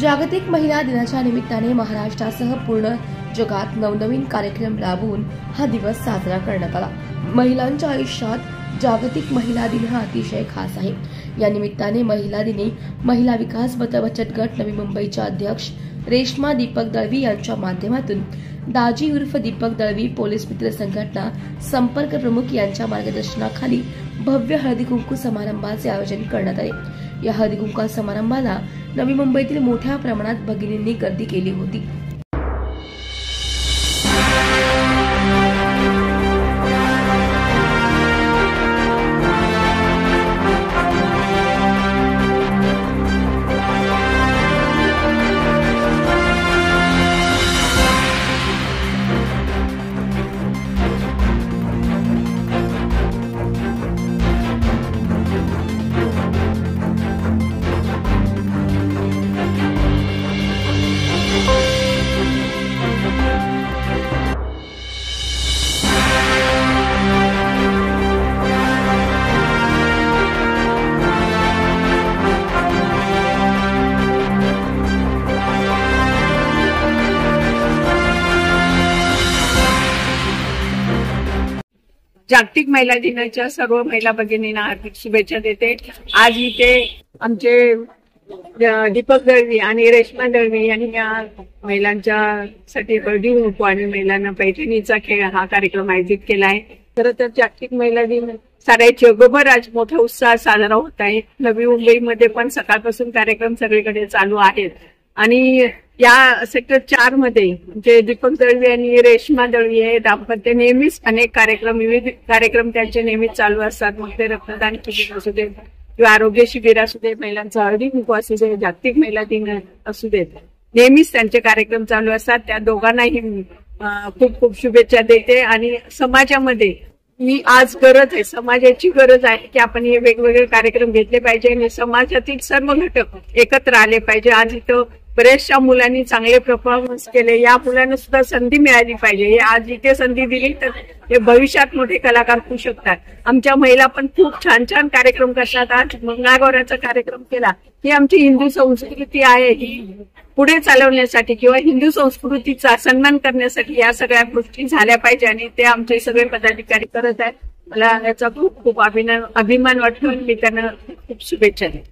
जागतिक महिला दिनाच्या निमित्ताने महाराष्ट्रासह पूर्ण जगात नवनवीन कार्यक्रम राबवून हा दिवस साजरा करण्यात आला। महिलांच्या आयुष्यात जागतिक महिला दिन हा अतिशय खास आहे। या निमित्ताने महिला दिनी महिला विकास बचत गट नवी मुंबईच्या अध्यक्ष रेश्मा दीपक दळवी यांच्या माध्यमातून दाजी उर्फ दीपक दळवी पोलीस मित्र संघटना संपर्क प्रमुख यांच्या मार्गदर्शनाखाली भव्य हळदी कुंकू समारंभाचे आयोजन करण्यात आले। या हळदी कुंकू समारंभाला नवी मुंबईतील मोठ्या प्रमाणात भगिनींनी गर्दी केली होती। जागतिक महिला दिनाच्या सर्व महिला भगिनींना हार्दिक शुभेच्छा देते। आज इथे आमचे दीपक दळवी आणि रेश्मा दळवी यांनी या महिलांच्या साठी हळदी कुंकू आणि महिलांना पैठणीचा खेळ हा कार्यक्रम आयोजित केला आहे। खरं तर जागतिक महिला दिन साऱ्या जगभर आज मोठ्या उत्साहात साजरा होत आहे। नवी मुंबईमध्ये पण सकाळपासून कार्यक्रम सगळीकडे चालू आहेत आणि या सेक्टर 4 मध्ये जे दीपक दळवी आणि रेश्मा दळवी हे दाम्पत्य नेहमीच अनेक कार्यक्रम विविध कार्यक्रम त्यांचे नेहमीच चालू असतात। मग ते रक्तदान शिबिर असू दे किंवा आरोग्य शिबिर असू दे, महिलांचा हळदी कुंकू असू दे, जागतिक महिला दिन असू देत, नेहमीच त्यांचे कार्यक्रम चालू असतात। त्या दोघांनाही खूप खूप शुभेच्छा देते आणि समाजामध्ये मी आज गरज आहे, समाजाची गरज आहे की आपण हे वेगवेगळे कार्यक्रम घेतले पाहिजे आणि समाजातील सर्व घटक एकत्र आले पाहिजे। आज इथं बऱ्याचशा मुलांनी चांगले परफॉर्मन्स केले, या मुलांना सुद्धा संधी मिळाली पाहिजे। आज इथे संधी दिली तर ते भविष्यात मोठे कलाकार होऊ शकतात। आमच्या महिला पण खूप छान छान कार्यक्रम करतात। आज मंगळागौराचा कार्यक्रम केला, ही आमची हिंदू संस्कृती आहे, ही पुढे चालवण्यासाठी किंवा हिंदू संस्कृतीचा सन्मान करण्यासाठी या सगळ्या गोष्टी झाल्या पाहिजे आणि ते आमचे सगळे पदाधिकारी करत आहेत। मला याचा खूप खूप अभिमान वाटतो आणि मी त्यांना खूप शुभेच्छा देते।